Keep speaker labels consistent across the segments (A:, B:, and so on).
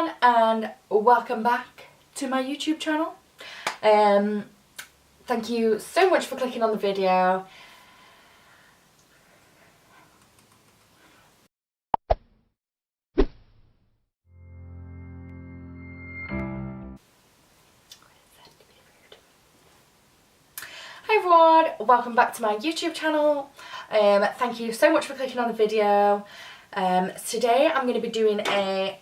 A: everyone, and welcome back to my YouTube channel. Thank you so much for clicking on the video. Hi everyone, welcome back to my YouTube channel. Thank you so much for clicking on the video. Today I'm going to be doing a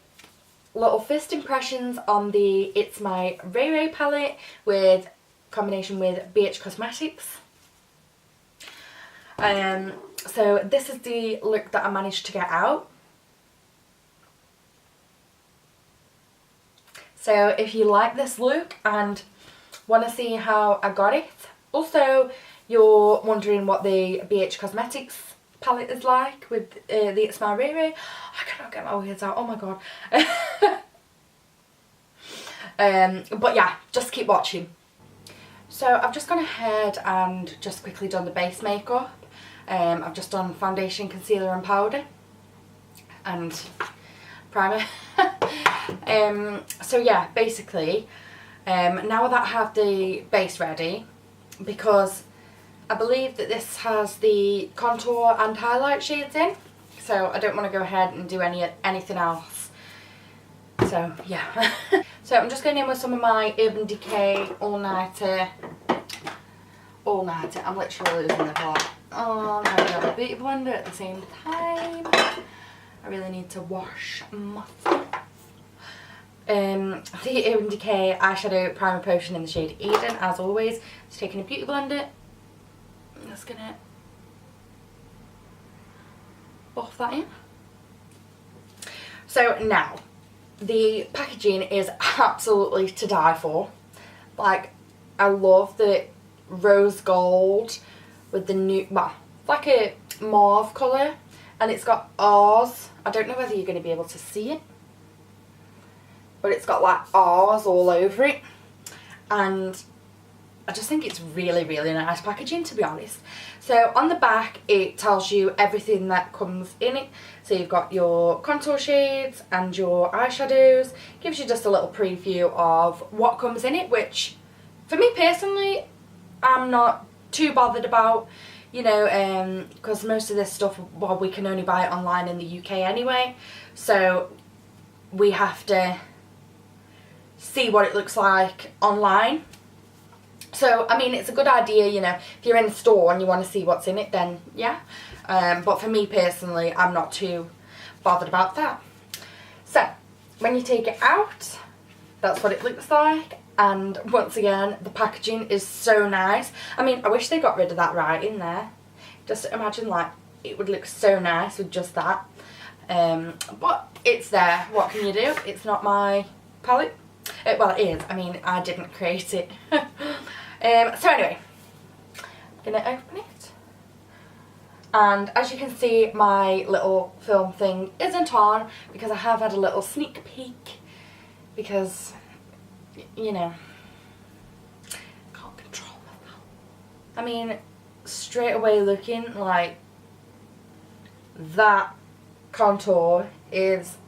A: little first impressions on the It's My Raye Raye palette with combination with BH Cosmetics. So this is the look that I managed to get out. So if you like this look and want to see how I got it, also you're wondering what the BH Cosmetics palette is like with the It's My Raye Raye. I cannot get my words out, oh my god. But yeah, just keep watching. So I've just gone ahead and just quickly done the base makeup. I've just done foundation, concealer and powder and primer. So yeah, basically now that I have the base ready, because I believe that this has the contour and highlight shades in, so I don't want to go ahead and do anything else. So yeah. So I'm just going in with some of my Urban Decay all-nighter. I'm literally losing the plot. Oh, I'm having a beauty blender at the same time. I really need to wash my face. The Urban Decay eyeshadow primer potion in the shade Eden, as always. Just taking a beauty blender. I'm just gonna buff that in. So now, the packaging is absolutely to die for. Like, I love the rose gold with the new, well, like a mauve colour, and it's got R's. I don't know whether you're going to be able to see it, but it's got like R's all over it, and I just think it's really, really nice packaging, to be honest. So on the back it tells you everything that comes in it. So you've got your contour shades and your eyeshadows. Gives you just a little preview of what comes in it, which for me personally I'm not too bothered about, you know, because most of this stuff, well, we can only buy it online in the UK anyway, so we have to see what it looks like online. So, I mean, it's a good idea, you know, if you're in the store and you want to see what's in it, then yeah. But for me personally, I'm not too bothered about that. So, when you take it out, that's what it looks like. And once again, the packaging is so nice. I mean, I wish they got rid of that writing there. Just imagine, like, it would look so nice with just that. But it's there. What can you do? It's not my palette. Well, it is. I mean, I didn't create it. So anyway, I'm going to open it. And as you can see, my little film thing isn't on because I have had a little sneak peek. Because, you know, can't control myself. I mean, straight away looking, like, that contour is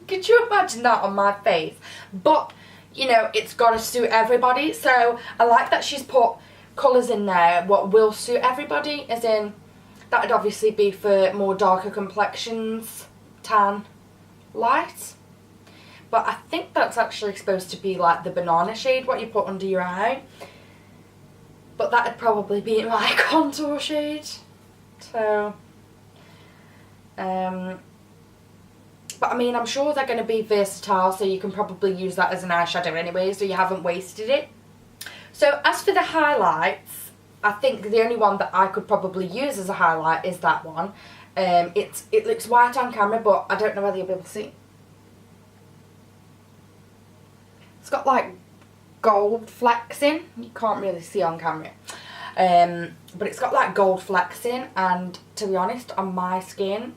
A: could you imagine that on my face? But, you know, it's got to suit everybody. So I like that she's put colours in there what will suit everybody, as in that would obviously be for more darker complexions, tan, light. But I think that's actually supposed to be like the banana shade, what you put under your eye. But that would probably be my contour shade. So, but I mean, I'm sure they're going to be versatile, so you can probably use that as an eyeshadow anyway, so you haven't wasted it. So as for the highlights, I think the only one that I could probably use as a highlight is that one. It looks white on camera, but I don't know whether you'll be able to see. It's got like gold flecks in. You can't really see on camera. But it's got like gold flecks in, and to be honest, on my skin,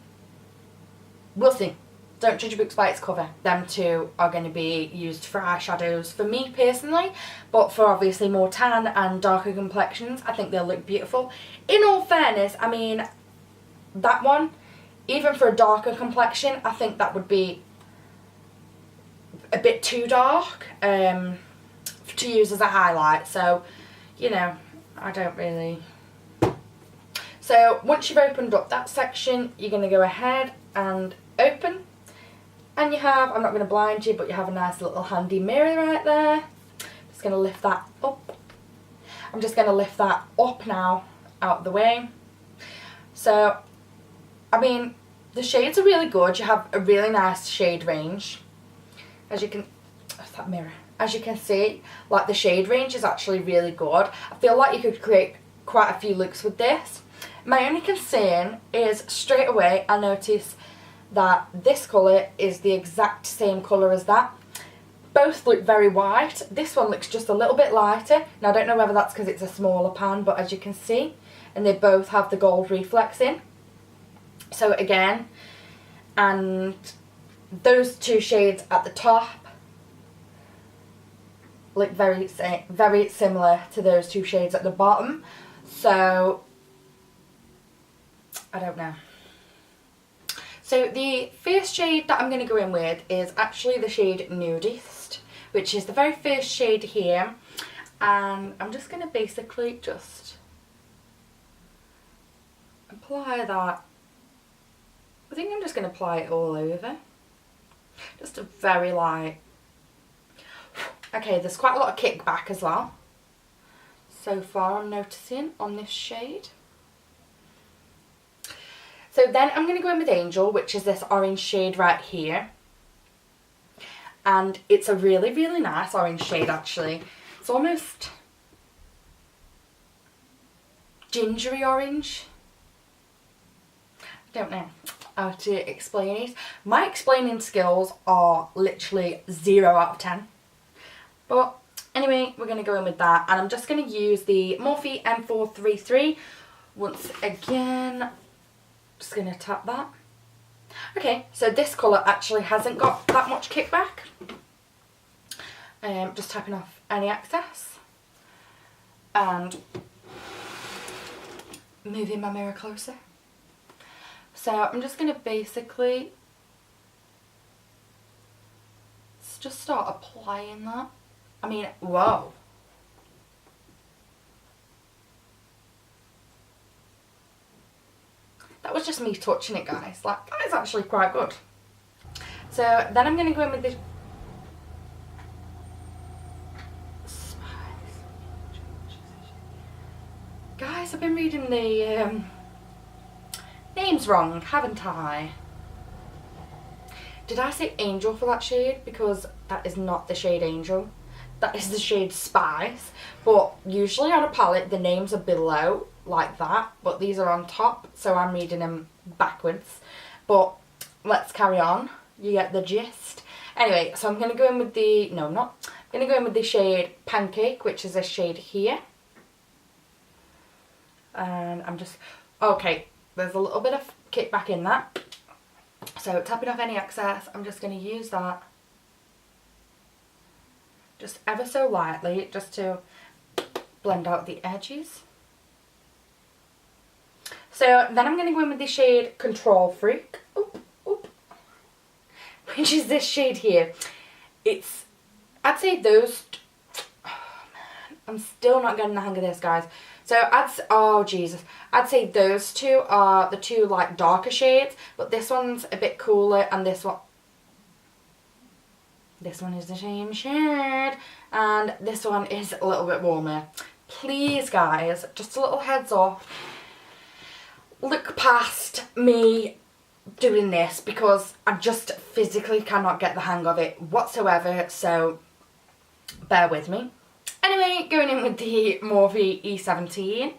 A: we'll see. Don't judge a book by its cover. Them two are going to be used for eyeshadows for me personally, but for obviously more tan and darker complexions, I think they'll look beautiful. In all fairness, I mean, that one, even for a darker complexion, I think that would be a bit too dark to use as a highlight. So, you know, I don't really... So once you've opened up that section, you're going to go ahead and open. And you have, I'm not going to blind you, but you have a nice little handy mirror right there. I'm just going to lift that up. I'm just going to lift that up now, out of the way. So, I mean, the shades are really good. You have a really nice shade range. As you can, that mirror. As you can see, like, the shade range is actually really good. I feel like you could create quite a few looks with this. My only concern is straight away I notice that this colour is the exact same colour as that. Both look very white. This one looks just a little bit lighter. Now I don't know whether that's because it's a smaller pan, but as you can see, and they both have the gold reflex in. So again, and those two shades at the top look very similar to those two shades at the bottom. So I don't know. So the first shade that I'm going to go in with is actually the shade Nudist, which is the very first shade here. And I'm just going to basically just apply that. I think I'm just going to apply it all over. Just a very light. Okay, there's quite a lot of kickback as well. So far I'm noticing on this shade. So then I'm going to go in with Angel, which is this orange shade right here. And it's a really, really nice orange shade actually. It's almost gingery orange. I don't know how to explain it. My explaining skills are literally 0 out of 10. But anyway, we're going to go in with that. And I'm just going to use the Morphe M433 once again. Just going to tap that. Okay, so this colour actually hasn't got that much kickback. Just tapping off any excess. And moving my mirror closer. So I'm just going to basically just start applying that. I mean, whoa. That was just me touching it, guys. Like, that is actually quite good. So then I'm going to go in with this. Guys, I've been reading the names wrong, haven't I? Did I say Angel for that shade? Because that is not the shade Angel. That is the shade Spice. But usually on a palette, the names are below, like that. But these are on top, so I'm reading them backwards. But let's carry on. You get the gist. Anyway, so I'm going to go in with the... No, I'm not. I'm going to go in with the shade Pancake, which is this shade here. And I'm just... Okay, there's a little bit of kickback in that. So tapping off any excess, I'm just going to use that. Just ever so lightly, just to blend out the edges. So then I'm going to go in with the shade Control Freak. Oop, oop. Which is this shade here. It's... I'd say those... Oh, man. I'm still not getting the hang of this, guys. So oh Jesus, I'd say those two are the two like darker shades, but this one's a bit cooler, and this one is the same shade, and this one is a little bit warmer. Please guys, just a little heads up, look past me doing this because I just physically cannot get the hang of it whatsoever, so bear with me. Anyway, going in with the Morphe E17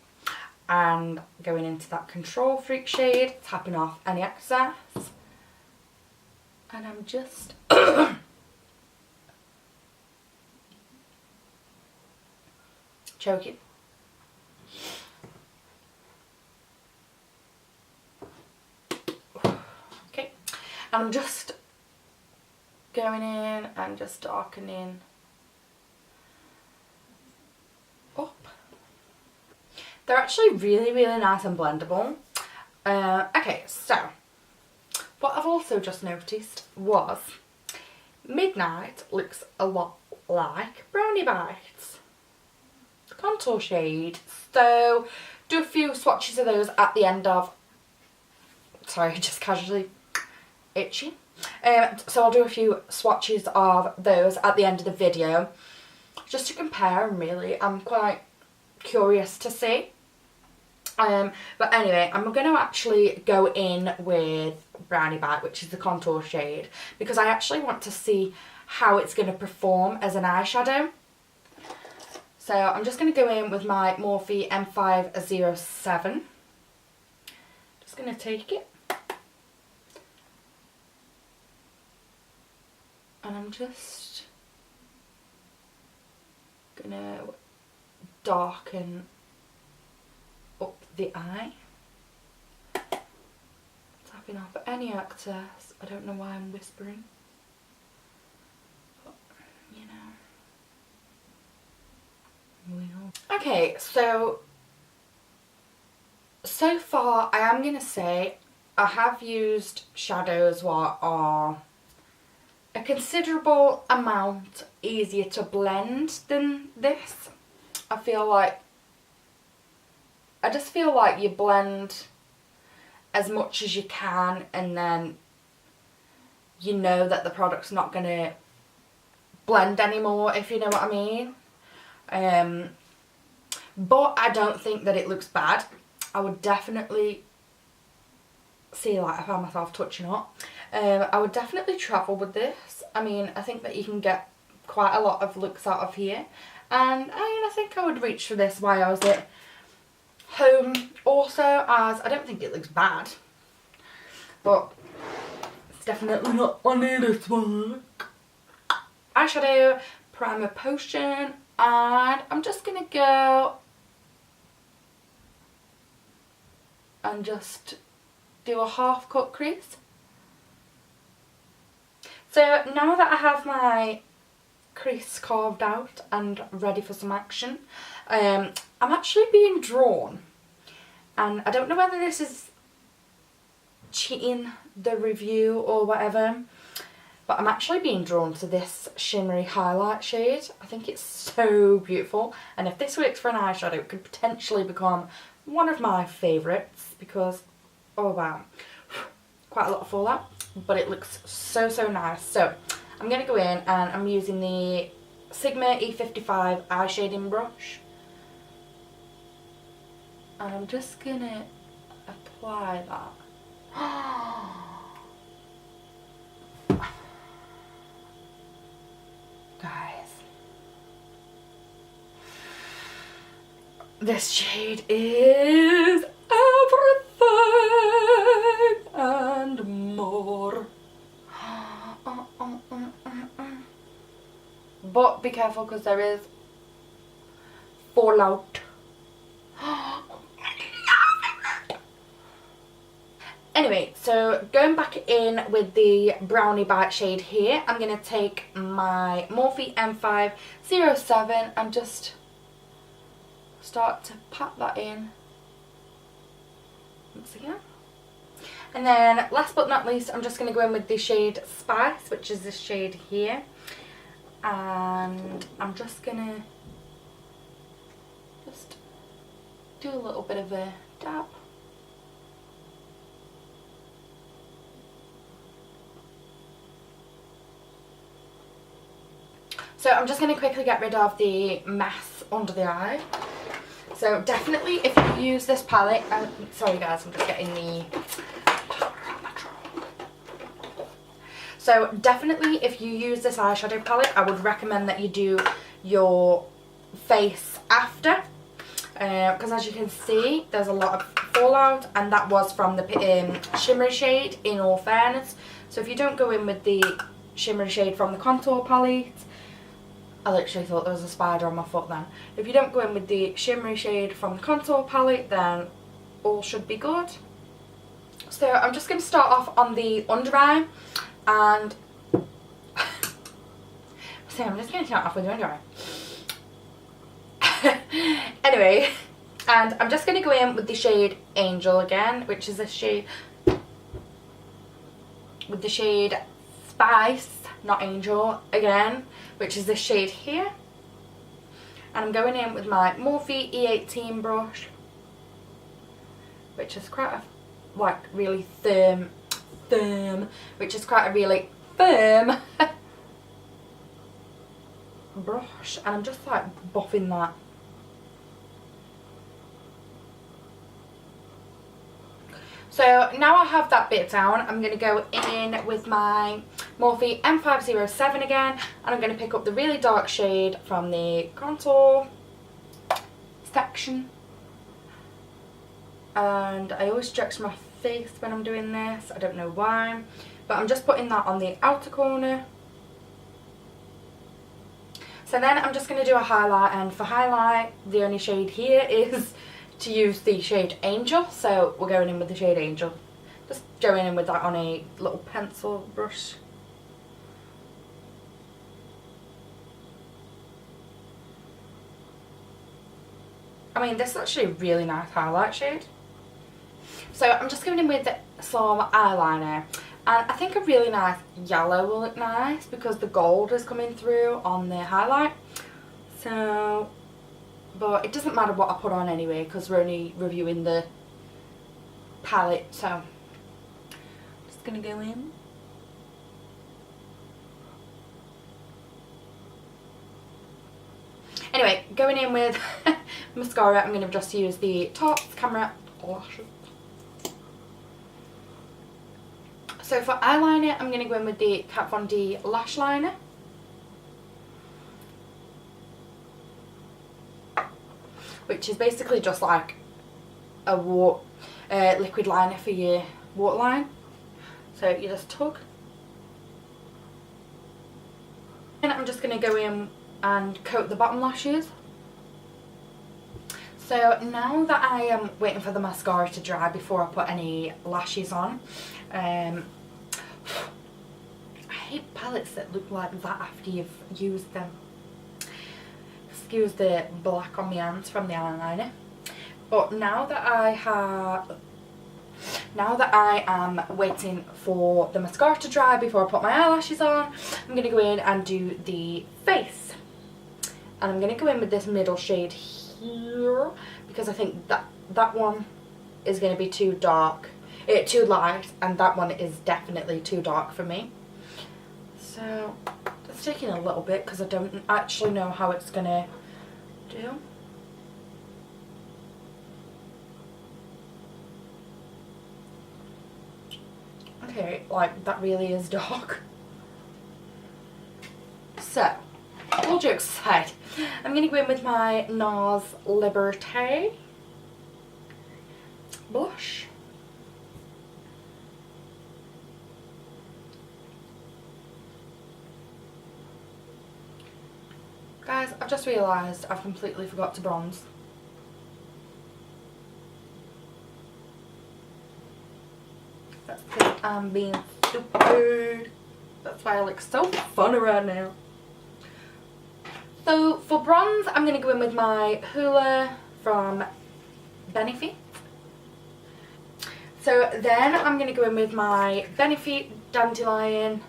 A: and going into that Control Freak shade, tapping off any excess. And I'm just... choking. Okay. And I'm just going in and just darkening up. They're actually really, really nice and blendable. Okay, so what I've also just noticed was Midnight looks a lot like Brownie Bites contour shade. So do a few swatches of those at the end of, sorry, just casually itchy. So I'll do a few swatches of those at the end of the video, just to compare them really. I'm quite curious to see. But anyway, I'm going to actually go in with Brownie Bite, which is the contour shade, because I actually want to see how it's going to perform as an eyeshadow. So I'm just going to go in with my Morphe M507. Just going to take it. And I'm just going to darken up the eye, tapping off any excess. I don't know why I'm whispering, but you know. Okay, so far I am going to say I have used shadows what are a considerable amount easier to blend than this. I just feel like you blend as much as you can, and then you know that the product's not going to blend anymore, if you know what I mean. But I don't think that it looks bad. I would definitely see, like, I found myself touching up. I would definitely travel with this. I mean, I think that you can get quite a lot of looks out of here. And I think I would reach for this while I was at home also, as I don't think it looks bad. But it's definitely not my latest work. Eyeshadow, primer potion, and I'm just going to go and just do a half cut crease. So now that I have my crease carved out and ready for some action, I'm actually being drawn, and I don't know whether this is cheating the review or whatever, but I'm actually being drawn to this shimmery highlight shade. I think it's so beautiful, and if this works for an eyeshadow, it could potentially become one of my favourites, because, oh wow, quite a lot of fallout, but it looks so, so nice. So I'm going to go in and I'm using the Sigma E55 eye shading brush, and I'm just going to apply that. Guys, this shade is everything and more. But be careful, because there is fallout. Anyway, so going back in with the Brownie Bite shade here, I'm going to take my Morphe M507 and just start to pat that in once again. And then last but not least, I'm just going to go in with the shade Spice, which is this shade here. And I'm just going to just do a little bit of a dab. So I'm just going to quickly get rid of the mess under the eye. So definitely if you use this palette, sorry guys, I'm just getting the powder out my drawer. So definitely if you use this eyeshadow palette, I would recommend that you do your face after. Because as you can see, there's a lot of fallout, and that was from the shimmery shade, in all fairness. So if you don't go in with the shimmery shade from the contour palette, I literally thought there was a spider on my foot then. If you don't go in with the shimmery shade from the contour palette, then all should be good. So I'm just going to start off on the under eye, and So I'm just going to start off with one anyway. Anyway, and I'm just going to go in with the shade Angel again, which is a shade with the shade Spice, not Angel, again, which is this shade here. And I'm going in with my Morphe E18 brush, which is quite a, like, really firm, which is quite a really firm brush. And I'm just like buffing that. So now I have that bit down, I'm going to go in with my Morphe M507 again, and I'm going to pick up the really dark shade from the contour section. And I always stretch my face when I'm doing this, I don't know why, but I'm just putting that on the outer corner. So then I'm just going to do a highlight, and for highlight the only shade here is to use the shade Angel, so we're going in with the shade Angel. Just going in with that on a little pencil brush. I mean, this is actually a really nice highlight shade. So I'm just going in with some eyeliner, and I think a really nice yellow will look nice because the gold is coming through on the highlight. So, but it doesn't matter what I put on anyway because we're only reviewing the palette, so I'm just going to go in. Anyway, going in with mascara, I'm going to just use the Topps Camera Lashes. So for eyeliner, I'm going to go in with the Kat Von D Lash Liner. Which is basically just like a liquid liner for your waterline. So you just tug. And I'm just going to go in and coat the bottom lashes. So now that I am waiting for the mascara to dry before I put any lashes on, I hate palettes that look like that after you've used them. Excuse the black on my hands from the eyeliner. But now that I am waiting for the mascara to dry before I put my eyelashes on, I'm going to go in and do the face. And I'm going to go in with this middle shade here because I think that one is going to be too dark, too light, and that one is definitely too dark for me. So it's taking a little bit because I don't actually know how it's going to do. Okay, like that really is dark. So, all jokes aside, I'm going to go in with my NARS Liberté blush. Guys, I've just realised I've completely forgot to bronze. That's because I'm being stupid. That's why I look so funny right now. So for bronze, I'm going to go in with my Hoola from Benefit. So then I'm going to go in with my Benefit Dandelion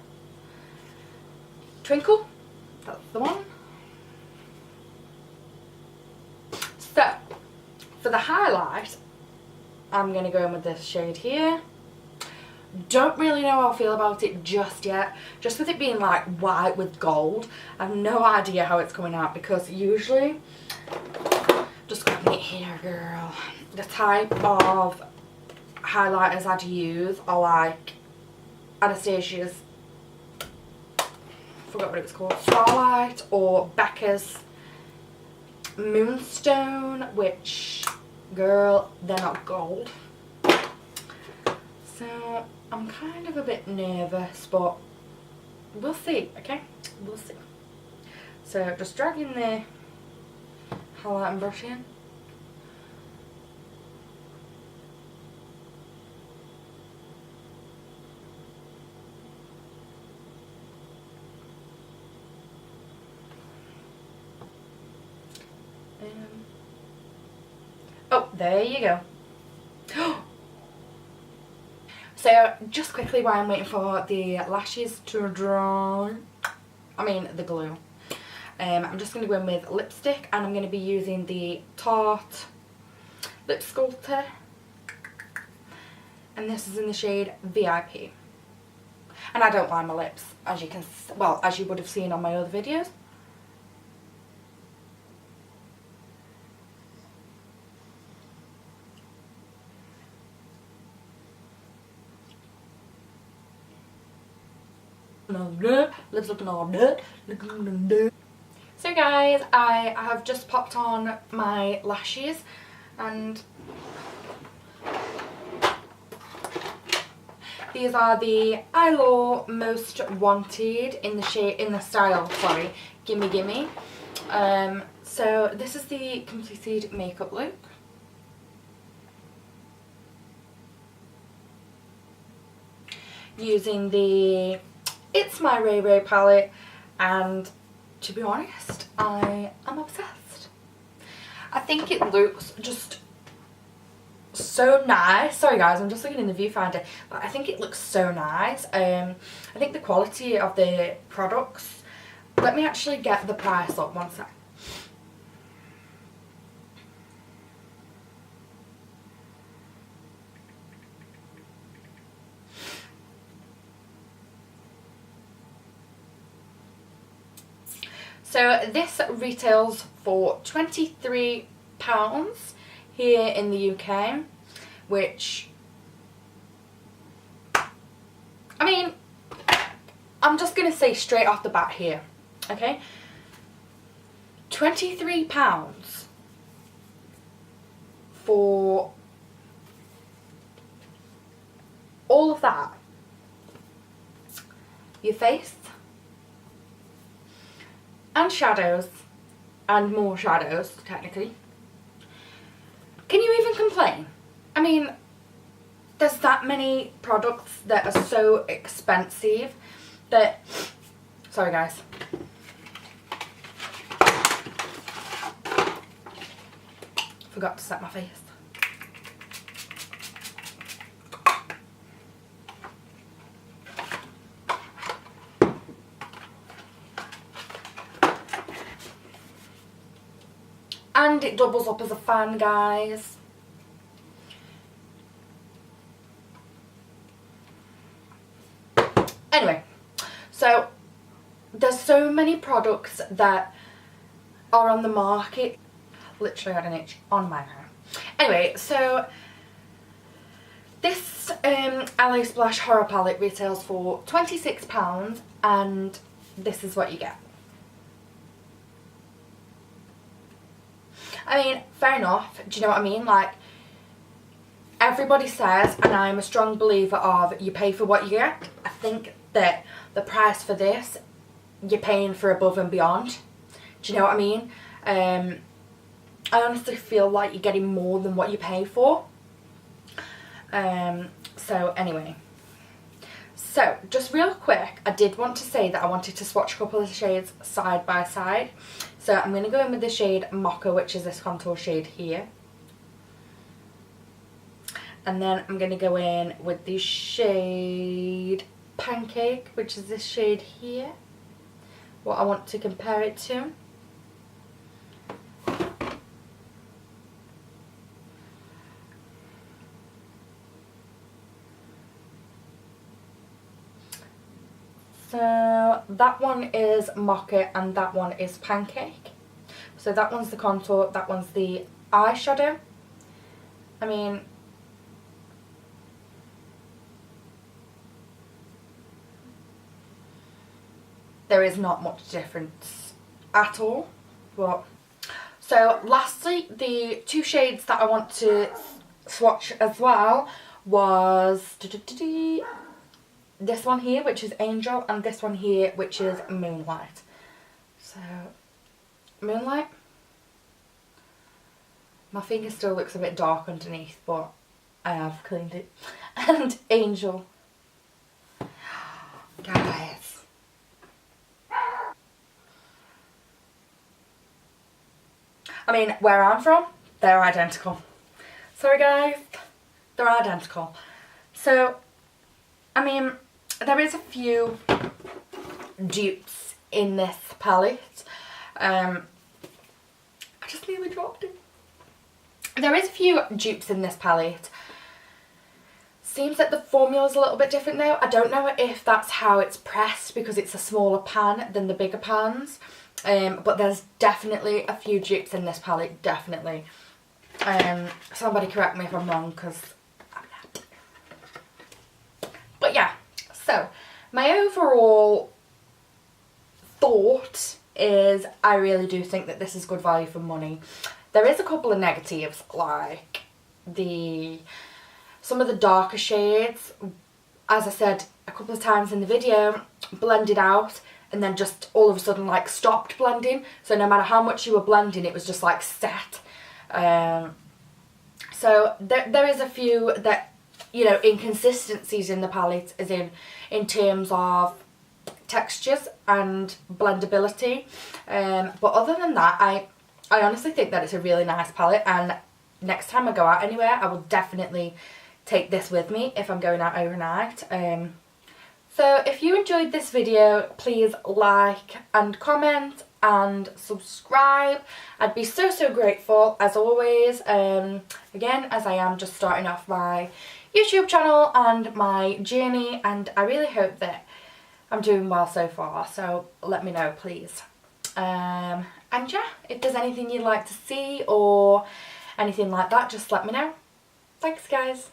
A: Twinkle. That's the one. So for the highlight, I'm going to go in with this shade here. Don't really know how I feel about it just yet. Just with it being like white with gold, I have no idea how it's coming out because usually, just grabbing it here girl, the type of highlighters I'd use are like Anastasia's, forgot what it was called, Starlight, or Becca's Moonstone, which girl, they're not gold. So I'm kind of a bit nervous, but we'll see, okay? We'll see. So just dragging the highlight and brush in. Oh, there you go. So just quickly while I'm waiting for the lashes to dry, I mean the glue, I'm just going to go in with lipstick, and I'm going to be using the Tarte Lip Sculptor, and this is in the shade VIP. And I don't line my lips, as you can, well, as you would have seen on my other videos. Lips looking all good. So guys, I have just popped on my lashes, and these are the ILO Most Wanted in the shade, in the style, sorry, Gimme Gimme. So this is the completed makeup look. Using the It's My Raye Raye palette, and to be honest, I am obsessed. I think it looks just so nice. Sorry guys, I'm just looking in the viewfinder, but I think it looks so nice. I think the quality of the products, let me actually get the price up one sec. So this retails for £23 here in the UK, which, I mean, I'm just going to say straight off the bat here, okay? £23 for all of that. Your face and shadows and more shadows, technically. Can you even complain? I mean, there's that many products that are so expensive that, sorry guys. Forgot to set my face. And it doubles up as a fan, guys. Anyway, so there's so many products that are on the market. Literally had an itch on my hair. Anyway, so this LA Splash Horror Palette retails for £26, and this is what you get. I mean, fair enough, do you know what I mean? Like, everybody says, and I'm a strong believer of, you pay for what you get. I think that the price for this, you're paying for above and beyond. Do you know what I mean? I honestly feel like you're getting more than what you pay for. So anyway. So, just real quick, I did want to say that I wanted to swatch a couple of shades side by side. So I'm going to go in with the shade Mocha, which is this contour shade here. And then I'm going to go in with the shade Pancake, which is this shade here. What I want to compare it to. So that one is Mocha and that one is Pancake. So that one's the contour, that one's the eyeshadow. I mean, there is not much difference at all. But so lastly, the two shades that I want to swatch as well was this one here, which is Angel, and this one here, which is Moonlight. So, Moonlight. My finger still looks a bit dark underneath, but I have cleaned it. And Angel. Guys. I mean, where I'm from, they're identical. Sorry guys, they're identical. So, I mean, there is a few dupes in this palette. I just nearly dropped it. There is a few dupes in this palette. Seems that the formula's a little bit different though. I don't know if that's how it's pressed because it's a smaller pan than the bigger pans. But there's definitely a few dupes in this palette, definitely. Somebody correct me if I'm wrong because I'm not. But yeah, so my overall thought is I really do think that this is good value for money. There is a couple of negatives, like some of the darker shades, as I said a couple of times in the video, blended out and then just all of a sudden like stopped blending. So no matter how much you were blending, it was just like set. So there is a few that, you know, inconsistencies in the palette, as in terms of textures and blendability. But other than that, I honestly think that it's a really nice palette, and next time I go out anywhere, I will definitely take this with me if I'm going out overnight. So if you enjoyed this video, please like and comment and subscribe. I'd be so grateful, as always. Again, as I am just starting off my YouTube channel and my journey, and I really hope that I'm doing well so far, so let me know please. And yeah, if there's anything you'd like to see or anything like that, just let me know. Thanks guys.